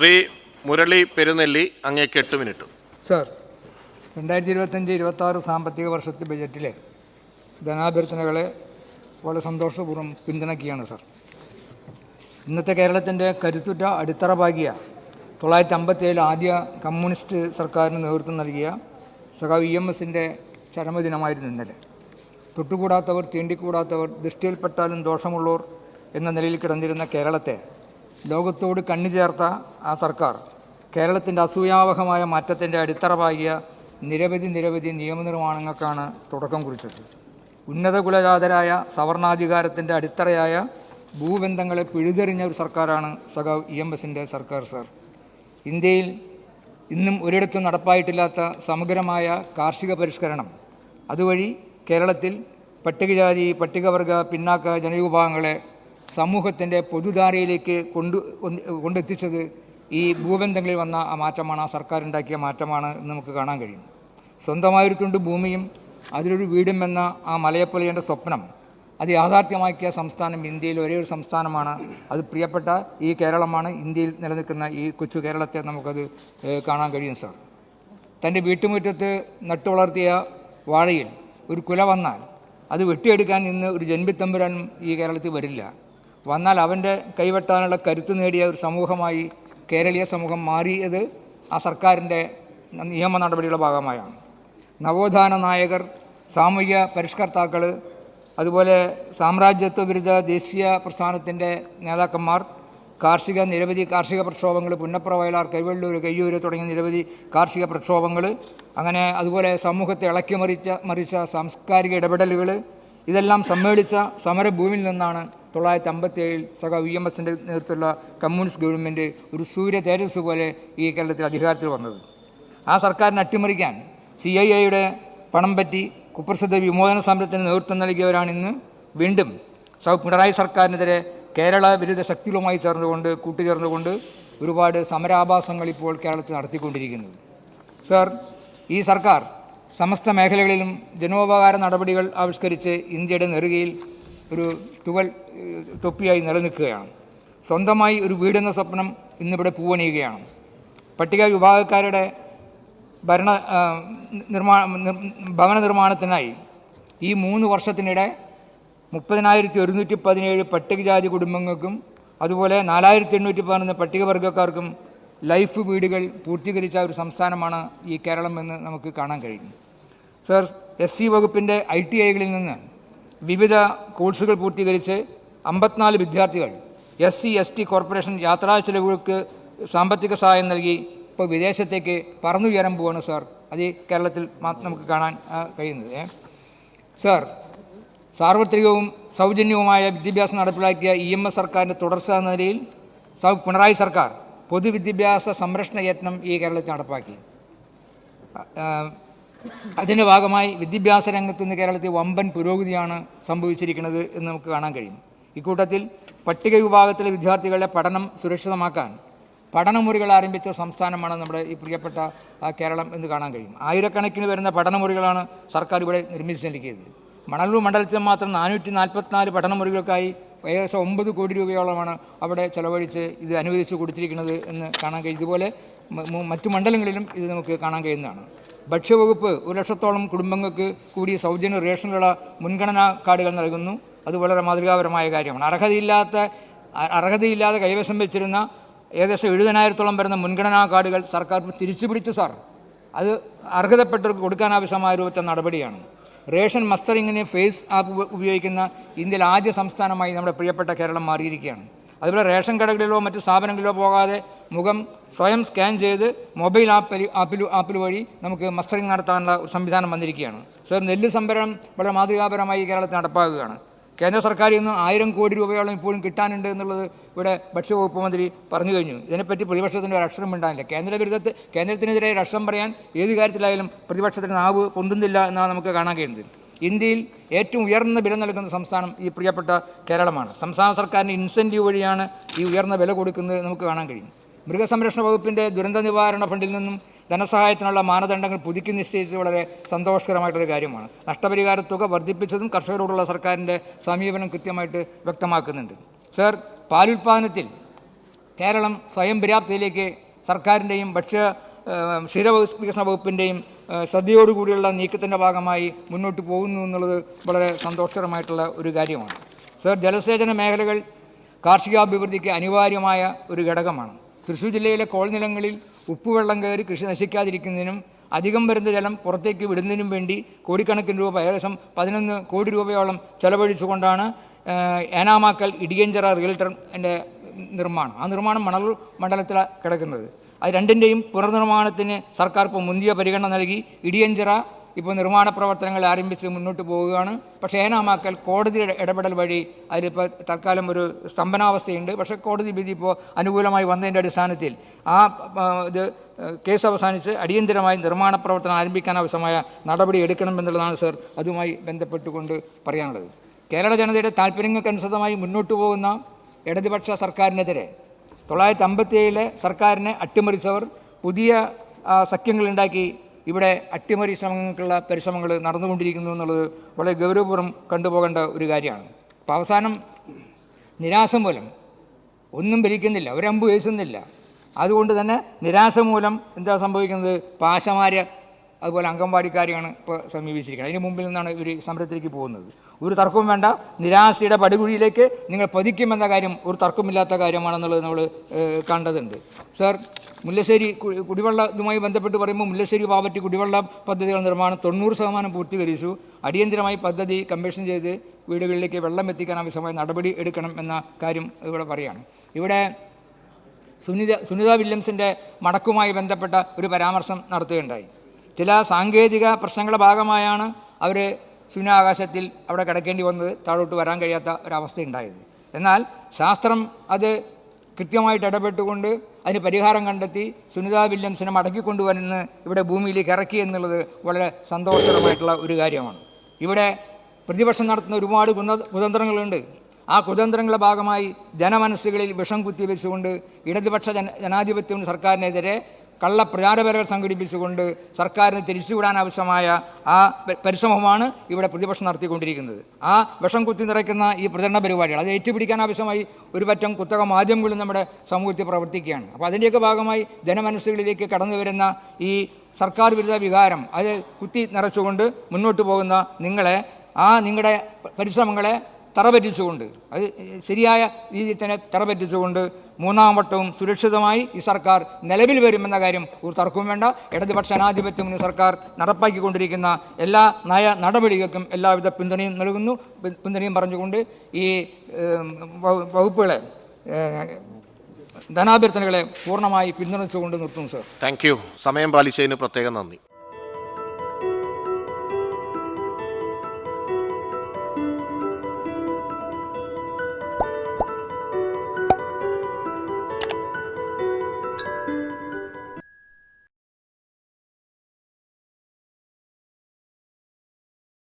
ശ്രീ മുരളി പെരുന്നെല്ലി, അങ്ങേക്ക് 8 minute. Sir, 2025-26 സാമ്പത്തിക വർഷത്തെ ബജറ്റിലെ ധനാഭ്യർത്ഥനകളെ വളരെ സന്തോഷപൂർവ്വം പിന്തുണയ്ക്കുകയാണ് സർ. ഇന്നത്തെ കേരളത്തിൻ്റെ കരുത്തുറ്റ അടിത്തറ പാകിയ 1957 ആദ്യ കമ്മ്യൂണിസ്റ്റ് സർക്കാരിന് നേതൃത്വം നൽകിയ സഖാവ് EMSൻ്റെ ചരമദിനമായിരുന്നു ഇന്നലെ. തൊട്ടുകൂടാത്തവർ, തീണ്ടിക്കൂടാത്തവർ, ദൃഷ്ടിയിൽപ്പെട്ടാലും ദോഷമുള്ളവർ എന്ന നിലയിൽ കിടന്നിരുന്ന കേരളത്തെ ലോകത്തോട് കണ്ണുചേർത്ത ആ സർക്കാർ കേരളത്തിൻ്റെ അസൂയാവഹമായ മാറ്റത്തിൻ്റെ അടിത്തറ പാകിയ നിരവധി നിയമനിർമ്മാണങ്ങൾക്കാണ് തുടക്കം കുറിച്ചത്. ഉന്നത കുലജാതരായ സവർണാധികാരത്തിൻ്റെ അടിത്തറയായ ഭൂബന്ധങ്ങളെ പിഴുതെറിഞ്ഞ ഒരു സർക്കാരാണ് സഖാവ് EMSൻ്റെ സർക്കാർ സർ. ഇന്ത്യയിൽ ഇന്നും ഒരിടത്തും നടപ്പായിട്ടില്ലാത്ത സമഗ്രമായ കാർഷിക പരിഷ്കരണം, അതുവഴി കേരളത്തിൽ പട്ടികജാതി, പട്ടികവർഗ, പിന്നാക്ക ജനവിഭാഗങ്ങളെ സമൂഹത്തിൻ്റെ പൊതുധാരയിലേക്ക് കൊണ്ടെത്തിച്ചത് ഈ ഭൂബന്ധങ്ങളിൽ വന്ന ആ മാറ്റമാണ്, ആ സർക്കാർ ഉണ്ടാക്കിയ മാറ്റമാണ് എന്ന് നമുക്ക് കാണാൻ കഴിയും. സ്വന്തമായൊരു തുണ്ട് ഭൂമിയും അതിലൊരു വീടും എന്ന ആ മലയപ്പൊലിയുടെ സ്വപ്നം അത് യാഥാർത്ഥ്യമാക്കിയ സംസ്ഥാനം ഇന്ത്യയിൽ ഒരേ ഒരു സംസ്ഥാനമാണ്. അത് പ്രിയപ്പെട്ട ഈ കേരളമാണ്. ഇന്ത്യയിൽ നിലനിൽക്കുന്ന ഈ കൊച്ചു കേരളത്തെ നമുക്കത് കാണാൻ കഴിയും സാർ. തൻ്റെ വീട്ടുമുറ്റത്ത് നട്ടുവളർത്തിയ വാഴയിൽ ഒരു കുല വന്നാൽ അത് വെട്ടിയെടുക്കാൻ ഇന്ന് ഒരു ജന്മിത്തമ്പുരാനും ഈ കേരളത്തിൽ വരില്ല. വന്നാൽ അവൻ്റെ കൈവെട്ടാനുള്ള കരുത്ത് നേടിയ ഒരു സമൂഹമായി കേരളീയ സമൂഹം മാറിയത് ആ സർക്കാരിൻ്റെ നിയമ നടപടികളുടെ ഭാഗമായാണ്. നവോത്ഥാന നായകർ, സാമൂഹിക പരിഷ്കർത്താക്കൾ, അതുപോലെ സാമ്രാജ്യത്വ വിരുദ്ധ ദേശീയ പ്രസ്ഥാനത്തിൻ്റെ നേതാക്കന്മാർ, നിരവധി കാർഷിക പ്രക്ഷോഭങ്ങൾ, പുന്നപ്ര, വയലാർ, കൈവെള്ളൂർ, കയ്യൂർ തുടങ്ങിയ നിരവധി കാർഷിക പ്രക്ഷോഭങ്ങൾ, അങ്ങനെ അതുപോലെ സമൂഹത്തെ ഇളക്കി മറിച്ച സാംസ്കാരിക ഇടപെടലുകൾ, ഇതെല്ലാം സമ്മേളിച്ച സമരഭൂമിയിൽ നിന്നാണ് 1957 സഖാവ് EMSൻ്റെ നേതൃത്വത്തിലുള്ള കമ്മ്യൂണിസ്റ്റ് ഗവൺമെൻറ് ഒരു സൂര്യ തേജസ് പോലെ ഈ കേരളത്തിൽ അധികാരത്തിൽ വന്നത്. ആ സർക്കാരിനെ അട്ടിമറിക്കാൻ CIAയുടെ പണം പറ്റി കുപ്രസിദ്ധ വിമോചന സമരത്തിന് നേതൃത്വം നൽകിയവരാണ് ഇന്ന് വീണ്ടും പിണറായി സർക്കാരിനെതിരെ കേരള വിരുദ്ധ ശക്തികളുമായി കൂട്ടുചേർന്നുകൊണ്ട് ഒരുപാട് സമരാഭാസങ്ങൾ ഇപ്പോൾ കേരളത്തിൽ നടത്തിക്കൊണ്ടിരിക്കുന്നത്. സർ, ഈ സർക്കാർ സമസ്ത മേഖലകളിലും ജനോപകാര നടപടികൾ ആവിഷ്കരിച്ച് ഇന്ത്യയുടെ നെറുകയിൽ ഒരു തൊപ്പിയായി നിലനിൽക്കുകയാണ്. സ്വന്തമായി ഒരു വീടെന്ന സ്വപ്നം ഇന്നിവിടെ പൂവണിയുകയാണ്. പട്ടിക വിഭാഗക്കാരുടെ ഭവന നിർമ്മാണത്തിനായി ഈ 3 വർഷത്തിനിടെ 30,117 പട്ടികജാതി കുടുംബങ്ങൾക്കും അതുപോലെ 4,811 പട്ടികവർഗക്കാർക്കും ലൈഫ് വീടുകൾ പൂർത്തീകരിച്ച ഒരു സംസ്ഥാനമാണ് ഈ കേരളം എന്ന് നമുക്ക് കാണാൻ കഴിയും. സർ, SC വകുപ്പിൻ്റെ ITIകളിൽ നിന്ന് വിവിധ കോഴ്സുകൾ പൂർത്തീകരിച്ച് 54 വിദ്യാർത്ഥികൾ SC ST കോർപ്പറേഷൻ യാത്രാ ചെലവുകൾക്ക് സാമ്പത്തിക സഹായം നൽകി ഇപ്പോൾ വിദേശത്തേക്ക് പറന്നുയരാൻ പോവാണ് സാർ. അത് കേരളത്തിൽ നമുക്ക് കാണാൻ കഴിയുന്നത്. സർ, സാർവത്രികവും സൗജന്യവുമായ വിദ്യാഭ്യാസം നടപ്പിലാക്കിയ EMS സർക്കാരിൻ്റെ തുടർച്ച എന്ന നിലയിൽ പിണറായി സർക്കാർ പൊതുവിദ്യാഭ്യാസ സംരക്ഷണ യത്നം ഈ കേരളത്തിൽ നടപ്പാക്കി. അതിൻ്റെ ഭാഗമായി വിദ്യാഭ്യാസ രംഗത്ത് നിന്ന് കേരളത്തിൽ വമ്പൻ പുരോഗതിയാണ് സംഭവിച്ചിരിക്കുന്നത് എന്ന് നമുക്ക് കാണാൻ കഴിയും. ഇക്കൂട്ടത്തിൽ പട്ടിക വിഭാഗത്തിലെ വിദ്യാർത്ഥികളുടെ പഠനം സുരക്ഷിതമാക്കാൻ പഠനമുറികൾ ആരംഭിച്ച സംസ്ഥാനമാണ് നമ്മുടെ ഈ പ്രിയപ്പെട്ട കേരളം എന്ന് കാണാൻ കഴിയും. ആയിരക്കണക്കിന് വരുന്ന പഠനമുറികളാണ് സർക്കാർ ഇവിടെ നിർമ്മിച്ചു നൽകിയത്. മണലൂർ മണ്ഡലത്തിൽ മാത്രം 444 പഠനമുറികൾക്കായി ഏകദേശം 9 കോടി രൂപയോളമാണ് അവിടെ ചെലവഴിച്ച് ഇത് അനുവദിച്ചു കൊടുത്തിരിക്കുന്നത് എന്ന് കാണാൻ കഴിയും. ഇതുപോലെ മറ്റു മണ്ഡലങ്ങളിലും ഇത് നമുക്ക് കാണാൻ കഴിയുന്നതാണ്. ഭക്ഷ്യവകുപ്പ് 1,00,000-ഓളം കുടുംബങ്ങൾക്ക് കൂടി സൗജന്യ റേഷനുള്ള മുൻഗണനാ കാർഡുകൾ നൽകുന്നു. അത് വളരെ മാതൃകാപരമായ കാര്യമാണ്. അർഹതയില്ലാതെ കൈവശം വെച്ചിരുന്ന ഏകദേശം 70,000-ഓളം വരുന്ന മുൻഗണനാ കാർഡുകൾ സർക്കാർ തിരിച്ചു പിടിച്ചു സാർ. അത് അർഹതപ്പെട്ടവർക്ക് കൊടുക്കാനാവശ്യമായ രൂപത്തെ നടപടിയാണ്. റേഷൻ മസ്റ്ററിങ്ങിന് ഫേസ് ആപ്പ് ഉപയോഗിക്കുന്ന ഇന്ത്യയിലെ ആദ്യ സംസ്ഥാനമായി നമ്മുടെ പ്രിയപ്പെട്ട കേരളം മാറിയിരിക്കുകയാണ്. അതുപോലെ റേഷൻ കടകളിലോ മറ്റ് സ്ഥാപനങ്ങളിലോ പോകാതെ മുഖം സ്വയം സ്കാൻ ചെയ്ത് മൊബൈൽ ആപ്പിൽ വഴി നമുക്ക് മസ്റ്ററിങ് നടത്താനുള്ള ഒരു സംവിധാനം വന്നിരിക്കുകയാണ്. സർ, നെല്ല് സംഭരണം വളരെ മാതൃകാപരമായി കേരളത്തിൽ നടപ്പാക്കുകയാണ്. കേന്ദ്ര സർക്കാരിൽ നിന്ന് 1000 കോടി രൂപയോളം ഇപ്പോഴും കിട്ടാനുണ്ട് എന്നുള്ളത് ഇവിടെ ഭക്ഷ്യവകുപ്പ് മന്ത്രി പറഞ്ഞു കഴിഞ്ഞു. ഇതിനെപ്പറ്റി പ്രതിപക്ഷത്തിൻ്റെ ഒരു അക്ഷരം ഉണ്ടായില്ല. കേന്ദ്രത്തിനെതിരെ ഒരു അക്ഷരം പറയാൻ ഏത് കാര്യത്തിലായാലും പ്രതിപക്ഷത്തിന് നാവ് പൊന്തുന്നില്ല എന്നാണ് നമുക്ക് കാണാൻ കഴിയുന്നത്. ഇന്ത്യയിൽ ഏറ്റവും ഉയർന്ന വില നൽകുന്ന സംസ്ഥാനം ഈ പ്രിയപ്പെട്ട കേരളമാണ്. സംസ്ഥാന സർക്കാരിന് ഇൻസെൻറ്റീവ് വഴിയാണ് ഈ ഉയർന്ന വില കൊടുക്കുന്നത് നമുക്ക് കാണാൻ കഴിയും. മൃഗസംരക്ഷണ വകുപ്പിൻ്റെ ദുരന്ത നിവാരണ ഫണ്ടിൽ നിന്നും ധനസഹായത്തിനുള്ള മാനദണ്ഡങ്ങൾ പുതുക്കി നിശ്ചയിച്ചത് വളരെ സന്തോഷകരമായിട്ടൊരു കാര്യമാണ്. നഷ്ടപരിഹാര തുക വർദ്ധിപ്പിച്ചതും കർഷകരോടുള്ള സർക്കാരിൻ്റെ സമീപനം കൃത്യമായിട്ട് വ്യക്തമാക്കുന്നുണ്ട്. സർ, പാലുൽപാദനത്തിൽ കേരളം സ്വയം പര്യാപ്തതയിലേക്ക് സർക്കാരിൻ്റെയും ക്ഷീര വികസന വകുപ്പിൻ്റെയും ശ്രദ്ധയോടുകൂടിയുള്ള നീക്കത്തിൻ്റെ ഭാഗമായി മുന്നോട്ട് പോകുന്നു എന്നുള്ളത് വളരെ സന്തോഷകരമായിട്ടുള്ള ഒരു കാര്യമാണ്. സർ, ജലസേചന മേഖലകൾ കാർഷികാഭിവൃദ്ധിക്ക് അനിവാര്യമായ ഒരു ഘടകമാണ്. തൃശ്ശൂർ ജില്ലയിലെ കോൾനിലങ്ങളിൽ ഉപ്പുവെള്ളം കയറി കൃഷി നശിക്കാതിരിക്കുന്നതിനും അധികം വരുന്ന ജലം പുറത്തേക്ക് വിടുന്നതിനും വേണ്ടി കോടിക്കണക്കിന് രൂപ, ഏകദേശം 11 കോടി രൂപയോളം ചെലവഴിച്ചുകൊണ്ടാണ് ഏനാമാക്കൽ ഇടിയഞ്ചിറ റിയൽറ്ററിൻ്റെ നിർമ്മാണം. ആ നിർമ്മാണം മണലൂർ മണ്ഡലത്തിലാണ് കിടക്കുന്നത്. അത് രണ്ടിൻ്റെയും പുനർനിർമ്മാണത്തിന് സർക്കാർ ഇപ്പോൾ മുന്തിയ പരിഗണന നൽകി. ഇടിയഞ്ചിറ ഇപ്പോൾ നിർമ്മാണ പ്രവർത്തനങ്ങൾ ആരംഭിച്ച് മുന്നോട്ട് പോവുകയാണ്. പക്ഷേ ഏനാമാക്കൽ കോടതി ഇടപെടൽ വഴി അതിലിപ്പോൾ തൽക്കാലം ഒരു സ്തംഭനാവസ്ഥയുണ്ട്. പക്ഷേ കോടതി വിധി ഇപ്പോൾ അനുകൂലമായി വന്നതിൻ്റെ അടിസ്ഥാനത്തിൽ ഇത് കേസ് അവസാനിച്ച് അടിയന്തരമായി നിർമ്മാണ പ്രവർത്തനം ആരംഭിക്കാൻ ആവശ്യമായ നടപടി എടുക്കണമെന്നുള്ളതാണ് സർ അതുമായി ബന്ധപ്പെട്ടുകൊണ്ട് പറയാനുള്ളത്. കേരള ജനതയുടെ താല്പര്യങ്ങൾക്കനുസൃതമായി മുന്നോട്ട് പോകുന്ന ഇടതുപക്ഷ സർക്കാരിനെതിരെ 1957 സർക്കാരിനെ അട്ടിമറിച്ചവർ പുതിയ സഖ്യങ്ങളുണ്ടാക്കി ഇവിടെ അട്ടിമറി ശ്രമങ്ങൾക്കുള്ള പരിശ്രമങ്ങൾ നടന്നുകൊണ്ടിരിക്കുന്നു എന്നുള്ളത് വളരെ ഗൗരവപൂർവ്വം കണ്ടുപോകേണ്ട ഒരു കാര്യമാണ്. അപ്പോൾ അവസാനം നിരാശ മൂലം ഒന്നും ഭരിക്കുന്നില്ല, ഒരമ്പ് വീശുന്നില്ല. അതുകൊണ്ട് തന്നെ നിരാശ മൂലം എന്താ സംഭവിക്കുന്നത്? പാശമാര്യ അതുപോലെ അംഗൻവാടിക്കാരെയാണ് ഇപ്പോൾ സമീപിച്ചിരിക്കുന്നത്. അതിന് മുമ്പിൽ നിന്നാണ് ഇവർ സമരത്തിലേക്ക് പോകുന്നത്. ഒരു തർക്കവും വേണ്ട, നിരാശയുടെ പടുകുഴിയിലേക്ക് നിങ്ങൾ പതിക്കുമെന്ന കാര്യം ഒരു തർക്കമില്ലാത്ത കാര്യമാണെന്നുള്ളത് നമ്മൾ കണ്ടതുണ്ട്. സർ, മുല്ലശ്ശേരി കുടിവെള്ള ഇതുമായി ബന്ധപ്പെട്ട് പറയുമ്പോൾ മുല്ലശ്ശേരി പാവറ്റി കുടിവെള്ള പദ്ധതികളുടെ നിർമ്മാണം 90% പൂർത്തീകരിച്ചു. അടിയന്തരമായി പദ്ധതി കമ്മീഷൻ ചെയ്ത് വീടുകളിലേക്ക് വെള്ളം എത്തിക്കാൻ ആവശ്യമായ നടപടി എടുക്കണം എന്ന കാര്യം ഇവിടെ പറയുകയാണ്. ഇവിടെ സുനിത വില്യംസിൻ്റെ മടക്കുമായി ബന്ധപ്പെട്ട ഒരു പരാമർശം നടത്തുകയുണ്ടായി. ചില സാങ്കേതിക പ്രശ്നങ്ങളുടെ ഭാഗമായാണ് അവർ ശൂന്യാകാശത്തിൽ അവിടെ കിടക്കേണ്ടി വന്നത്, താഴോട്ട് വരാൻ കഴിയാത്ത ഒരവസ്ഥയുണ്ടായത്. എന്നാൽ ശാസ്ത്രം അത് കൃത്യമായിട്ട് ഇടപെട്ടുകൊണ്ട് അതിന് പരിഹാരം കണ്ടെത്തി സുനിത വില്യംസിനെ മടക്കിക്കൊണ്ടുവരുന്ന ഇവിടെ ഭൂമിയിലേക്ക് ഇറക്കി എന്നുള്ളത് വളരെ സന്തോഷകരമായിട്ടുള്ള ഒരു കാര്യമാണ്. ഇവിടെ പ്രതിപക്ഷം നടത്തുന്ന ഒരുപാട് കുതന്ത്രങ്ങളുണ്ട്. ആ കുതന്ത്രങ്ങളുടെ ഭാഗമായി ജനമനസ്സുകളിൽ വിഷം കുത്തിവെച്ചുകൊണ്ട് ഇടതുപക്ഷ ജനാധിപത്യം സർക്കാരിനെതിരെ കള്ള പ്രചാരപരകൾ സംഘടിപ്പിച്ചുകൊണ്ട് സർക്കാരിന് തിരിച്ചുവിടാൻ ആവശ്യമായ ആ പരിശ്രമമാണ് ഇവിടെ പ്രതിപക്ഷം നടത്തിക്കൊണ്ടിരിക്കുന്നത്. ആ വിഷം കുത്തി നിറയ്ക്കുന്ന ഈ പ്രചരണ പരിപാടികൾ അത് ഏറ്റുപിടിക്കാൻ ആവശ്യമായി ഒരു പറ്റം കുത്തക മാധ്യമങ്ങളും നമ്മുടെ സമൂഹത്തിൽ പ്രവർത്തിക്കുകയാണ്. അപ്പോൾ അതിൻ്റെയൊക്കെ ഭാഗമായി ജനമനസ്സുകളിലേക്ക് കടന്നു വരുന്ന ഈ സർക്കാർ വിരുദ്ധ വികാരം അത് കുത്തി നിറച്ചുകൊണ്ട് മുന്നോട്ട് പോകുന്ന നിങ്ങളുടെ പരിശ്രമങ്ങളെ തറപറ്റിച്ചുകൊണ്ട്, അത് ശരിയായ രീതിയിൽ തന്നെ തറപറ്റിച്ചുകൊണ്ട് 3ാം വട്ടവും സുരക്ഷിതമായി ഈ സർക്കാർ നിലവിൽ വരുമെന്ന കാര്യം ഒരു തർക്കവും വേണ്ട. ഇടതുപക്ഷ ജനാധിപത്യ മുന്നണി സർക്കാർ നടപ്പാക്കിക്കൊണ്ടിരിക്കുന്ന എല്ലാ നയ നടപടികൾക്കും എല്ലാവിധ പിന്തുണയും പറഞ്ഞുകൊണ്ട് ഈ വകുപ്പുകളെ ധനാഭ്യർത്ഥനകളെ പൂർണ്ണമായി പിന്തുണച്ചുകൊണ്ട് നിർത്തുന്നു സർ. Thank you. സമയം പാലിച്ചതിന് പ്രത്യേകം നന്ദി.